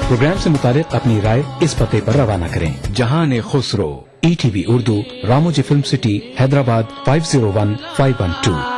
Programme से मुतालिक अपनी राय इस पते पर रवाना करें। जहान Khusro, ETV Urdu, Ramoji film city, Hyderabad 501512।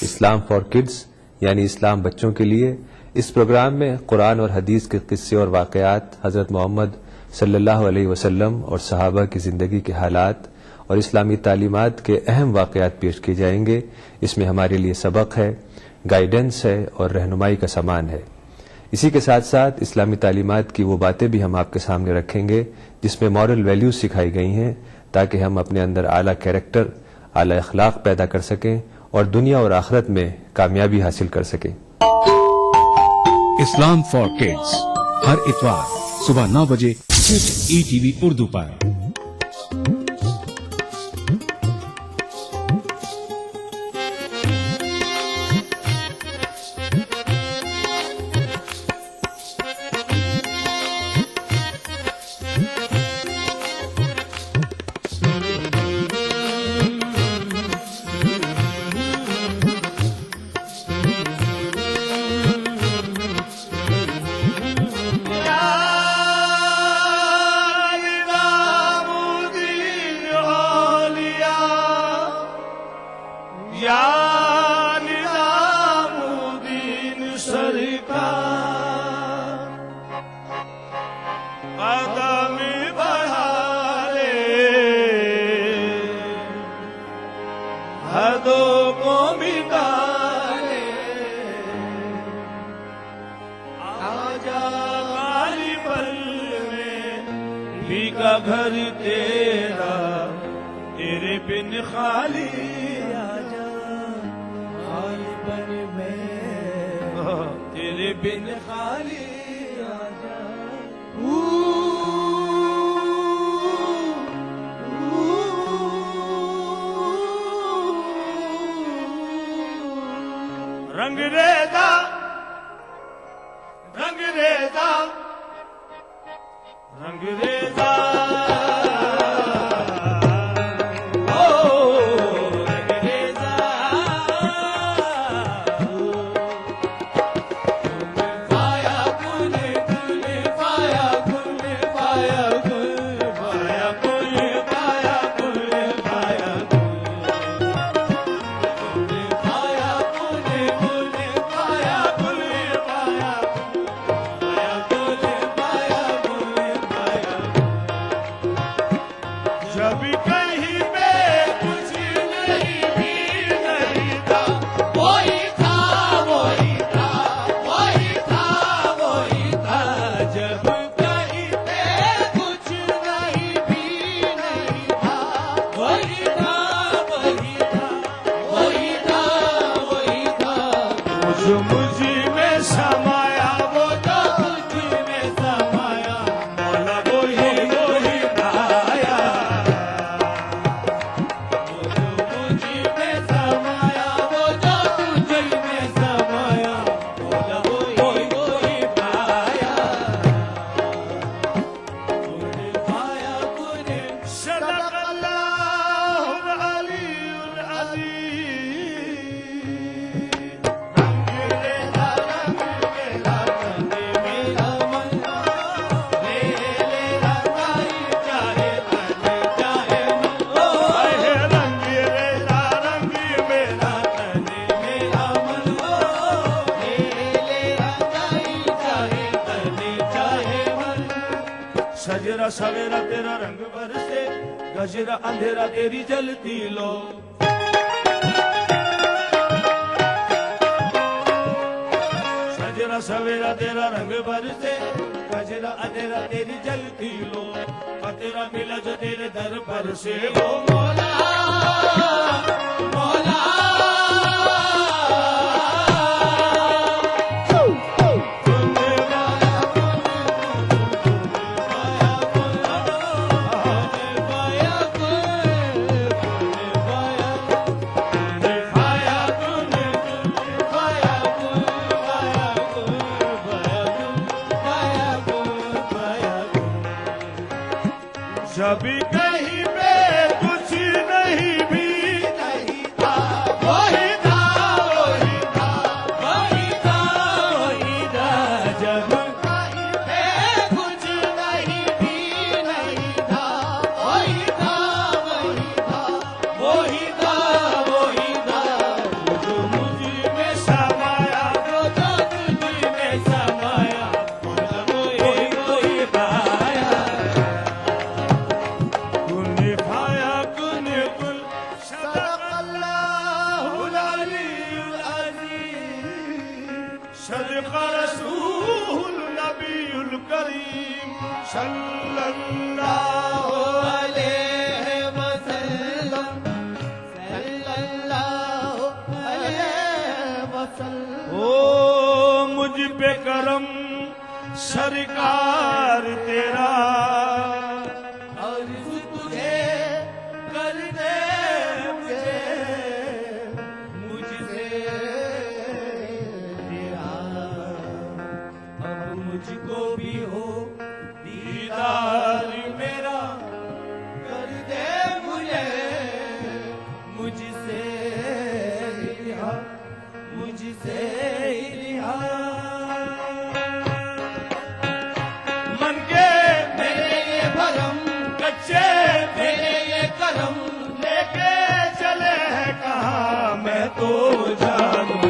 Islam for kids यानी इस्लाम बच्चों के लिए। इस प्रोग्राम में कुरान और हदीस के किस्से और वाक़यात, हज़रत मोहम्मद सल्लल्लाहु अलैहि वसल्लम और सहाबा की ज़िंदगी के हालात और इस्लामी तालीमात के अहम वाक़यात पेश किए जाएंगे। इसमें हमारे लिए सबक है, गाइडेंस है और रहनुमाई का सामान है। इसी के साथ साथ इस्लामी तालीमात की वो बातें भी हम आपके सामने रखेंगे जिसमें मॉरल वैल्यूज सिखाई गई हैं, ताकि हम अपने अंदर आला कैरेक्टर, आला अखलाक पैदा कर सकें और दुनिया और आखिरत में कामयाबी हासिल कर सकें। इस्लाम फॉर किड्स हर इतवार सुबह 9 बजे सिर्फ ETV उर्दू पर। घर तेरा तेरे बिन खाली आजा, खाली बन मैं तेरे बिन खाली आजा। रंग रेदा रंग रेदा रंग रेदा सजरा सवेरा तेरा रंग बरसे, गजरा अंधेरा तेरी जलती लो। सजरा सवेरा तेरा रंग बरसे, गजरा अंधेरा तेरी जलती लो। और तेरा मिला जो तेरे दर पर से, वो मौला मौला। कभी कहीं पे कुछ नहीं भी नहीं था, वही था वही था वही था वही था। जब कहीं पे कुछ नहीं भी नहीं था, वही था वही था वही था वही था। जो मुझ में समाया, जो तुझ में समाया, वही वही पाया। सदका रसूल नबीउल करीम सल्लल्लाहु अलैहि वसल्लम सल्लल्लाहु अलैहि वसल्लम। ओ मुझ पे करम सरकार तेरा, और तुझे कर दे मुझे मुझसे मुझको भी हो दीदार मेरा, कर दे मुझे मुझसे रिहा मुझसे रिहा। मन के मेरे ये भरम, कच्चे मेरे ये करम, लेके चले हैं कहाँ मैं तो जानू।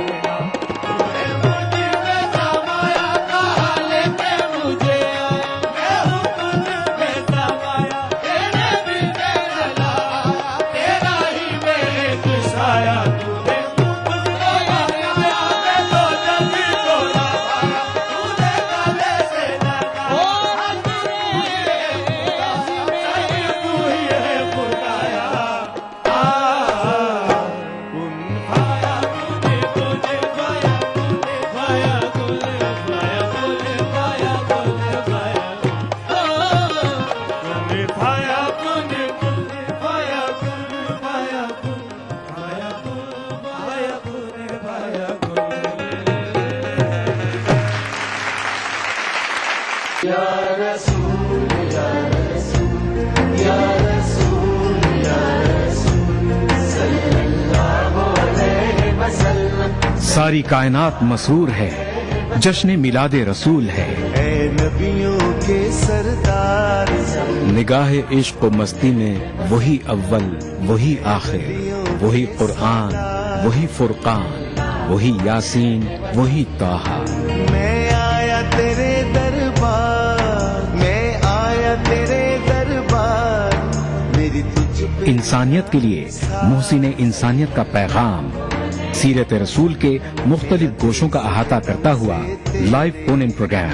सारी कायनात मसरूर है, जश्न मिलादे रसूल है। ऐ नबियों के सरदार, निगाह इश्क व मस्ती में वही अव्वल वही आखिर, वही कुरआन वही फुरकान, वही यासीन वही ताहा। मैं आया तेरे दरबार, मैं आया तेरे दरबार, मेरी तुझ इंसानियत के लिए मोहसिन इंसानियत का पैगाम, सीरत रसूल के मुख्तलिफ गोशों का अहाता करता हुआ लाइव फोन इन प्रोग्राम,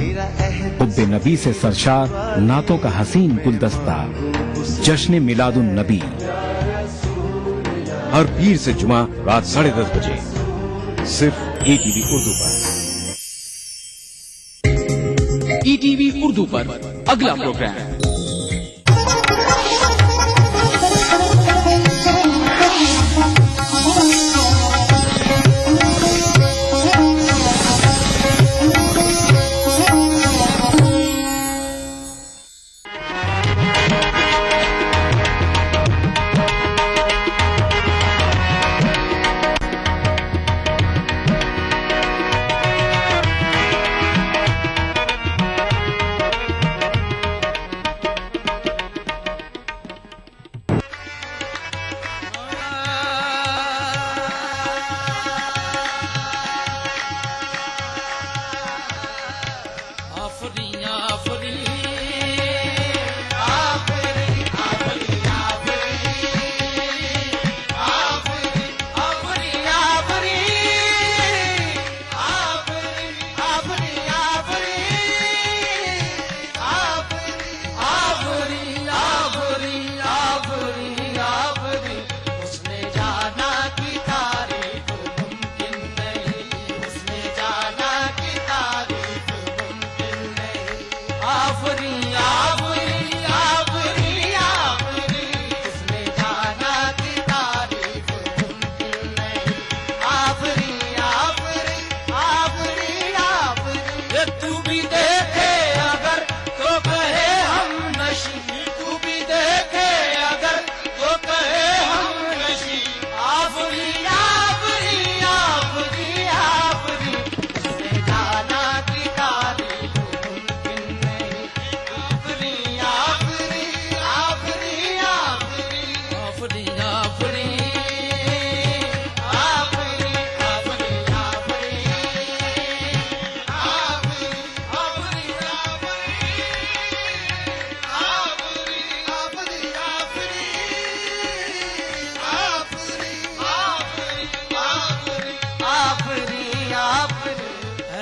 हुब्बे नबी से सरशार नातों का हसीन गुलदस्ता, जश्न मिलादुन नबी, हर पीर से जुमा रात 10:30 बजे सिर्फ ईटीवी उर्दू पर। ईटीवी उर्दू पर अगला प्रोग्राम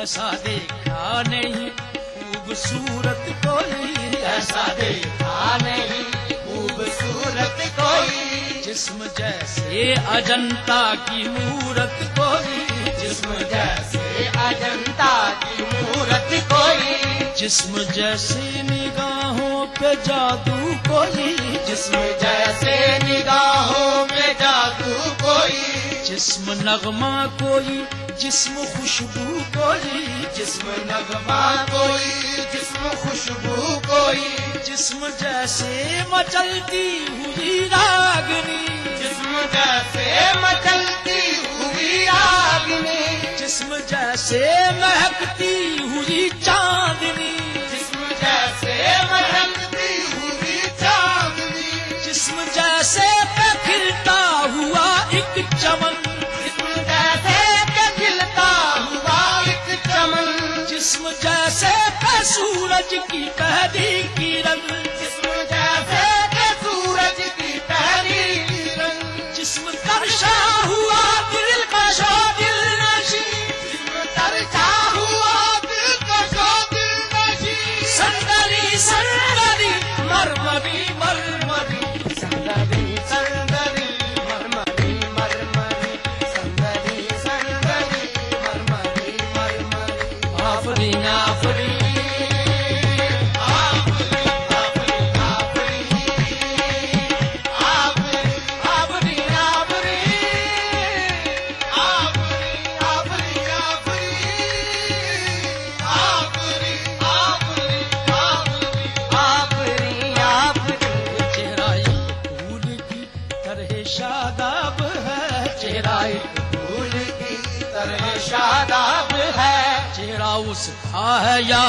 ऐसा देखा नहीं खूबसूरत कोई, ऐसा देखा नहीं खूबसूरत कोई, जिस्म जैसे अजंता की मूरत कोई, जिस्म जैसे अजंता की मूरत कोई, जिस्म जैसे निगाहों पे जादू कोई, जिस्म जैसे निगाहों पे जादू कोई, जिस्म नगमा कोई, जिस्म खुशबू कोई, जिस्म नगमा कोई, जिस्म खुशबू कोई, जिस्म जैसे मचलती हुई रागनी, जिस्म जैसे मचलती हुई रागनी, जिस्म जैसे महकती हुई चांदनी, जिस्म जैसे महकती हुई चांदनी, जिस्म जैसे पे खिलता हुआ एक चमन, जिस्म जैसे पे खिलता हुआ एक चमन, जिस्म जैसे पे सूरज की पहली किरण, जिस्म जैसे पे सूरज की पहली किरण, जिस्म तरशा हुआ दिल कशा दिल नशी, जिस्म तरशा हुआ दिल कशा दिल नशी, संदरी संदरी मरमरी मरमरी, संदरी संदरी मरमरी मरमरी, संदरी संदरी मरमरी मरमरी, आफरी आफरी शादाब है, चेहरा एक फूल की तरह शादाब है, चेहरा उसका है या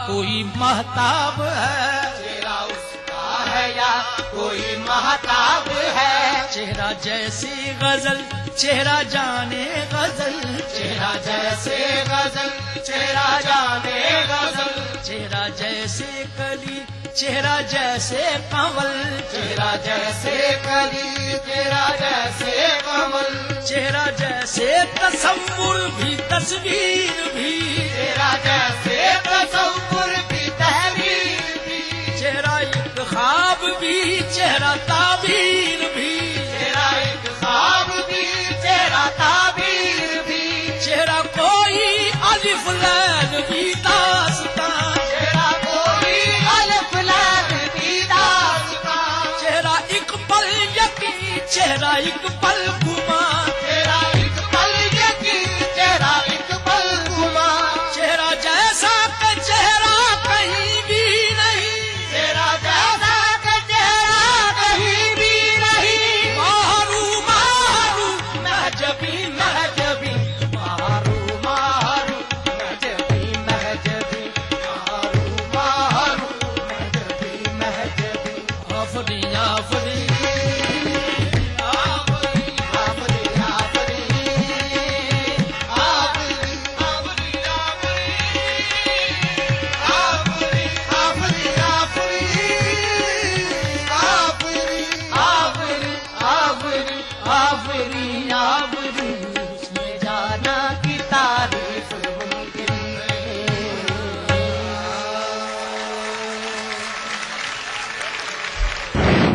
कोई महताब है, चेहरा उसका है या कोई महताब है, चेहरा जैसे गजल चेहरा जाने गजल, चेहरा जैसे गजल चेहरा जाने गजल, चेहरा जैसे कली चेहरा जैसे कमल, चेहरा जैसे कली चेहरा जैसे कमल, चेहरा जैसे तसव्वुर भी तस्वीर भी, चेहरा जैसे तसव्वुर भी तहरीर भी, चेहरा एक ख्वाब भी चेहरा ताबीर भी, चेहरा एक ख्वाब भी चेहरा ताबीर भी, चेहरा कोई अलिफ लैन भी दास्तां, चेहरा कोई अलिफ लैन भी दास्तां, चेहरा एक पल यकीन चेहरा एक पल गुमा, चेहरा एक पल यकीन चेहरा एक पल गुमा, चेहरा जैसा का चेहरा कहीं भी नहीं, चेहरा जैसा का चेहरा कहीं भी नहीं, मारू मारू महजबी महजबी, मारू मारू महजबी महजबी, मारू मारू महजबी महजबी, आफरी आफरी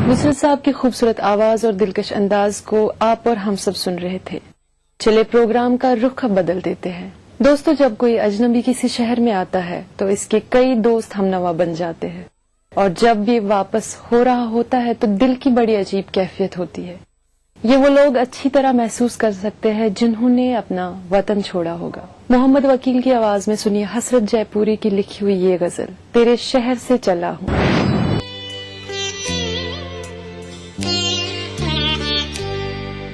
नुसरत साहब की खूबसूरत आवाज और दिलकश अंदाज को आप और हम सब सुन रहे थे। चले प्रोग्राम का रुख बदल देते हैं। दोस्तों, जब कोई अजनबी किसी शहर में आता है तो इसके कई दोस्त हमनवा बन जाते हैं, और जब भी वापस हो रहा होता है तो दिल की बड़ी अजीब कैफियत होती है। ये वो लोग अच्छी तरह महसूस कर सकते हैं जिन्होंने अपना वतन छोड़ा होगा। मोहम्मद वकील की आवाज में सुनिए हसरत जयपुरी की लिखी हुई ये गजल, तेरे शहर से चला हूँ।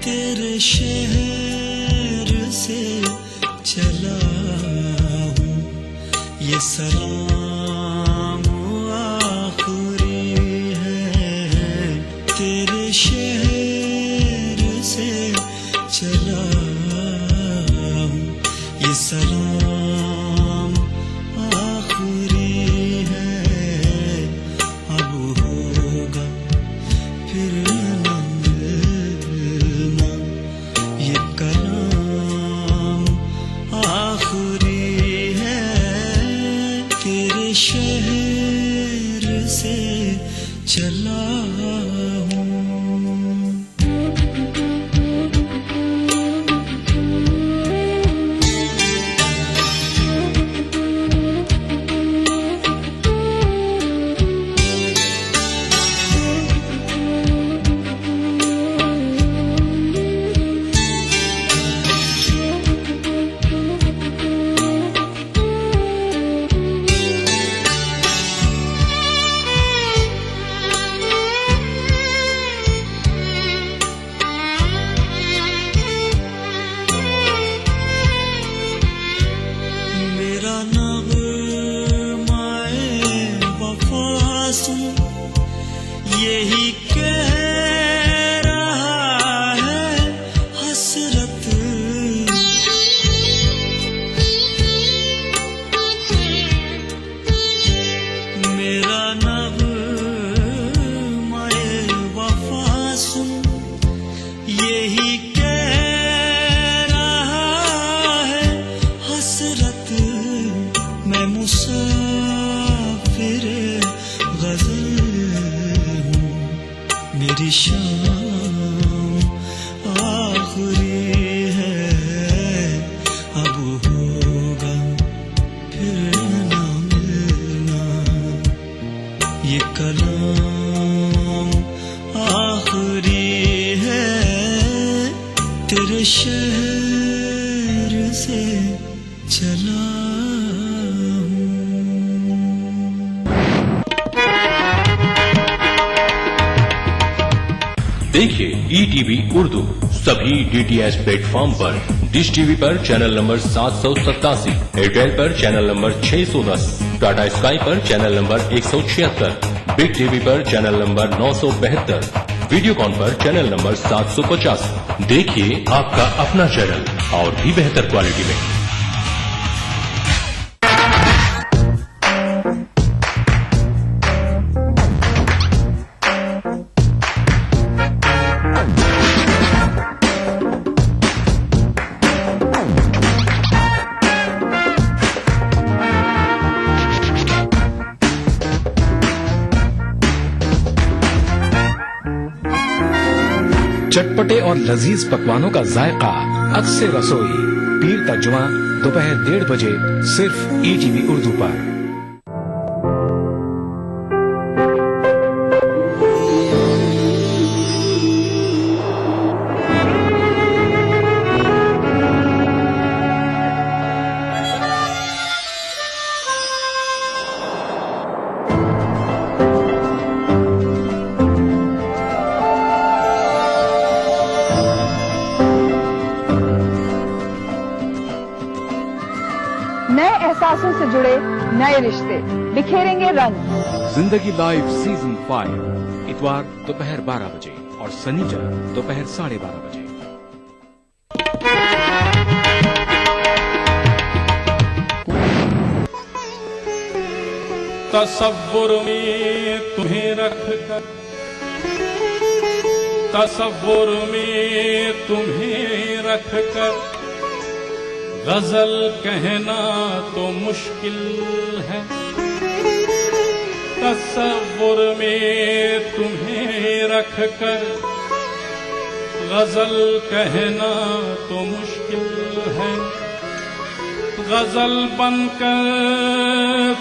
तेरे शहर से चला हूँ, ये सलाम आखिरी है। तेरे शहर से चला हूँ, ये सलाम आखिरी है। अब होगा फिर ये कलाम आखिरी है। मेरा नग़्माए वफ़ा सुन, यही कह रहा है हसरत। मेरा नग़्माए वफ़ा सुन, यही कह रहा है हसरत। मैं मुसाफिर ग़ज़ल हूँ, मेरी शाम आखिरी है, अब होगा फिर ना मिलना। ये कलाम आखिरी है, तेरे शहर से चला हूँ। देखिए ETV उर्दू सभी DTH प्लेटफॉर्म पर। डिश टीवी पर चैनल नंबर 787, एयरटेल पर चैनल नंबर 610, टाटा स्काई पर चैनल नंबर 176, बिग टीवी पर चैनल नंबर 972, वीडियोकॉन पर चैनल नंबर 750। देखिए आपका अपना चैनल और भी बेहतर क्वालिटी में। चटपटे और लजीज पकवानों का जायका अक्से रसोई, पीर का जुमा दोपहर 1:30 बजे सिर्फ ETV उर्दू पर। नए एहसासों से जुड़े नए रिश्ते बिखेरेंगे रंग। जिंदगी लाइव सीजन 5 इतवार दोपहर 12 बजे और शनिवार दोपहर 12:30 बजे। तसव्वुर में तुम्हें रखकर, तसव्वुर में तुम्हें रखकर गजल कहना तो मुश्किल है। तसव्वुर में तुम्हें रखकर गजल कहना तो मुश्किल है। गजल बनकर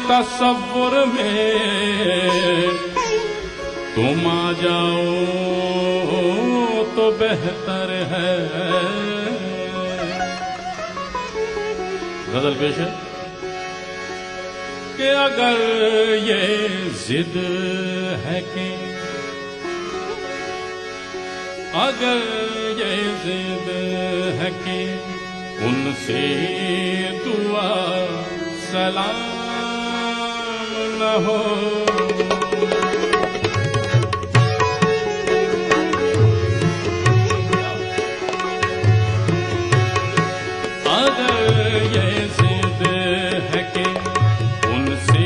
तसव्वुर में तुम आ जाओ तो बेहतर है। गजल पेश है कि अगर ये जिद है कि, अगर ये जिद है कि उनसे दुआ सलाम न हो, अगर ये जिद है कि उनसे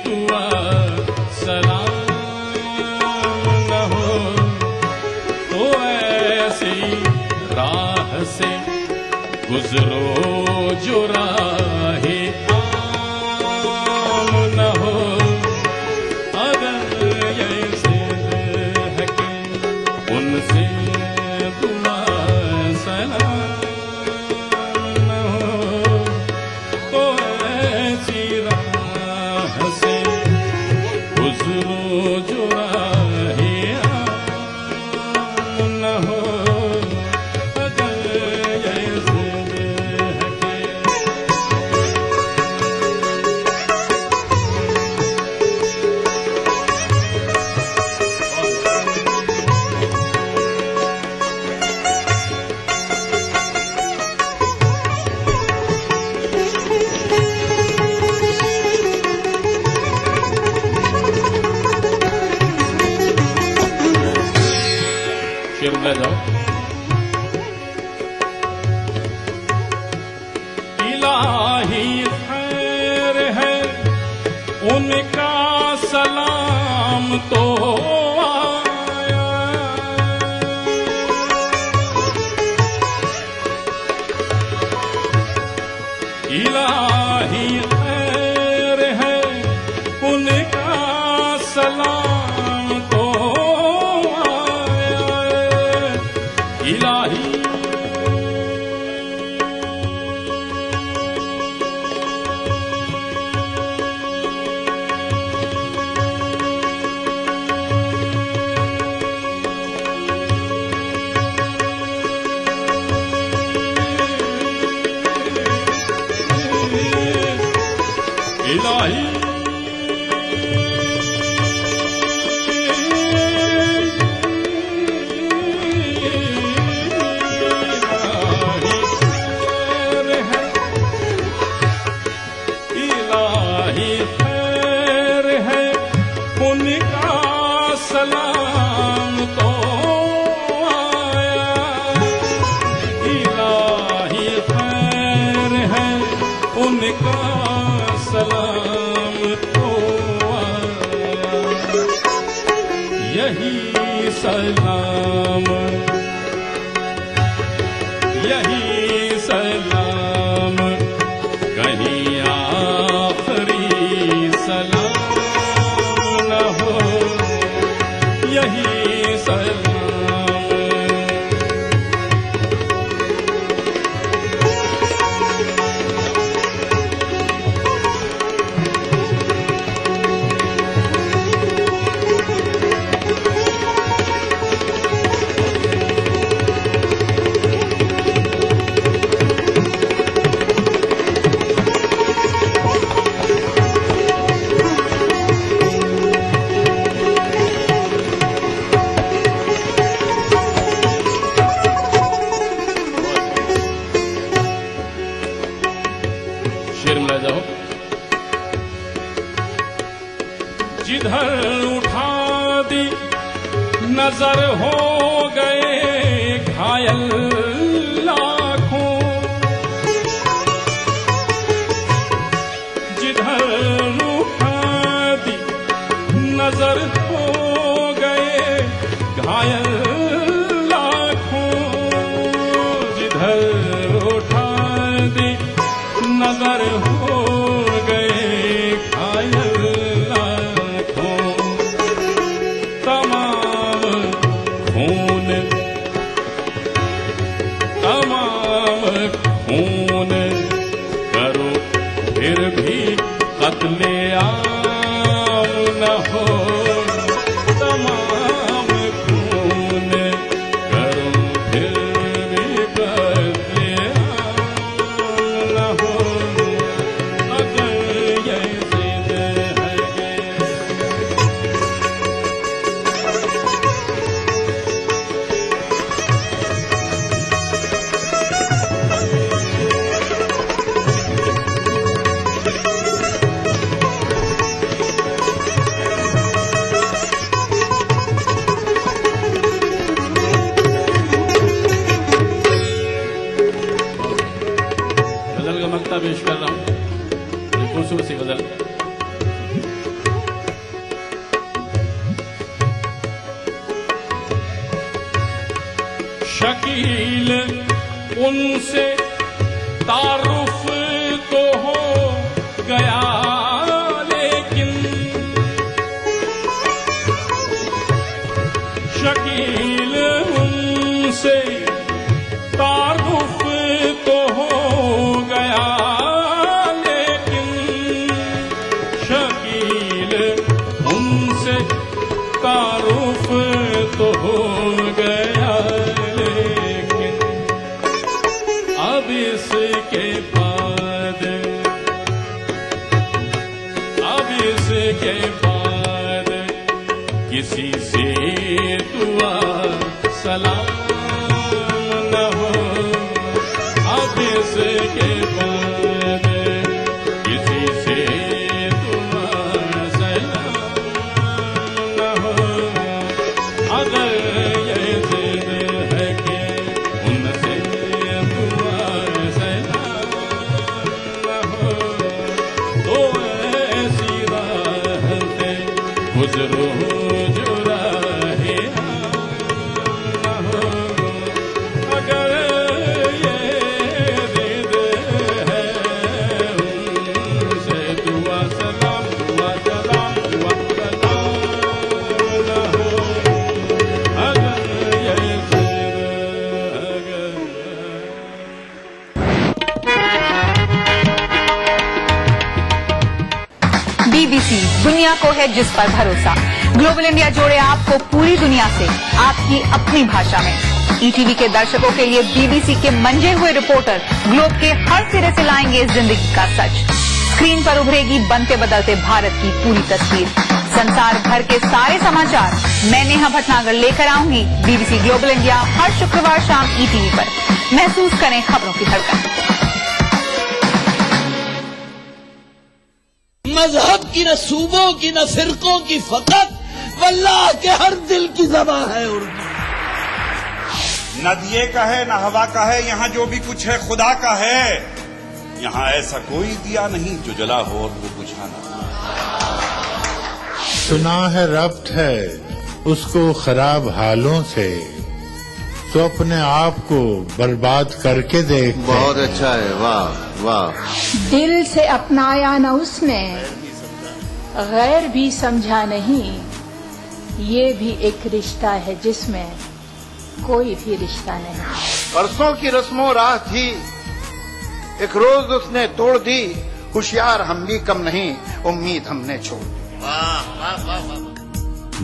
दुआ सलाम न हो, तो ऐसी राह से गुजरो जो राहे आम न हो। अगर ये जिद है कि उनसे दुआ सलाम न हो, तो ऐसी राह से गुजरो जो राहे आम न हो। अगर ये जिद है कि उनका सलाम तो आया। इलाही खैर है उनका सलाम तो आया। इलाही इलाही इलाही खैर है उनका सलाम तो आया। इलाही खैर है उनका सलाम तो आया। यही सलाम कहीं आखिरी सलाम न हो। यही सलाम शेर में जाओ। जिधर उठा दी नजर हो गए घायल लाखों। जिधर उठा दी नजर हो गए घायल लाखों। जिधर उठा दी नजर हो गए घायल लाखों। तमाम खून करो फिर भी कत्ले आम न हो। तमाम खून करो फिर भी कत्ले आम न हो। अगर ये जिद है गजल का मक्ता पेश कर रहा हूँ, खूबसूरत सी गजल। शकील उनसे तारुफ तो हो गया लेकिन। शकील उनसे तारुफ तो हो गया लेकिन। शकील उनसे तारुफ तो हो गया लेकिन। अब इसके बाद किसी से दुआ सलाम न हो। अब इसके बाद किसी से दुआ सलाम न हो। अगर ये जिद है कि उनसे दुआ सलाम न हो तो ऐसी रात रोज रोज राहे आना हो, अगर ये रिद है उनसे दुआ सलाम दुआ सलाम दुआ सलाम ना हो, अगर ये जिद अगर BBC दुनिया को है जिस पर भरोसा। ग्लोबल इंडिया जोड़े आपको पूरी दुनिया से आपकी अपनी भाषा में। ETV के दर्शकों के लिए BBC के मंजे हुए रिपोर्टर ग्लोब के हर सिरे से लाएंगे जिंदगी का सच। स्क्रीन पर उभरेगी बनते बदलते भारत की पूरी तस्वीर। संसार भर के सारे समाचार मैं नेहा भटनागर लेकर आऊंगी BBC ग्लोबल इंडिया हर शुक्रवार शाम ETV पर। महसूस करें खबरों की धड़कन। मजहब की न सूबों की न फिरकों की फकत वल्लाह के हर दिल की ज़बान है उर्दू। न दिए का है न हवा का है, यहाँ जो भी कुछ है खुदा का है। यहाँ ऐसा कोई दिया नहीं जो जला हो और वो बुझा ना। सुना है रब्त है उसको खराब हालों से, तो अपने आप को बर्बाद करके देख। बहुत अच्छा है, वाह वाह। दिल से अपनाया न उसने, गैर भी समझा नहीं। ये भी एक रिश्ता है जिसमें कोई भी रिश्ता नहीं। परसों की रस्मों राह थी, एक रोज उसने तोड़ दी। होशियार हम भी कम नहीं, उम्मीद हमने छोड़ दी।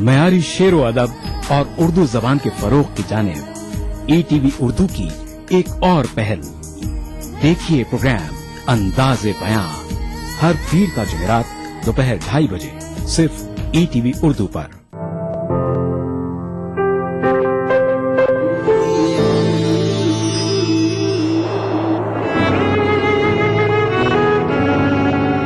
मयारी शेरो अदब और उर्दू जबान के फरोग की जानिब ETV उर्दू की एक और पहल। देखिए प्रोग्राम अंदाज़े बयां हर पीर का जुमेरात दोपहर 2:30 बजे सिर्फ ETV उर्दू पर।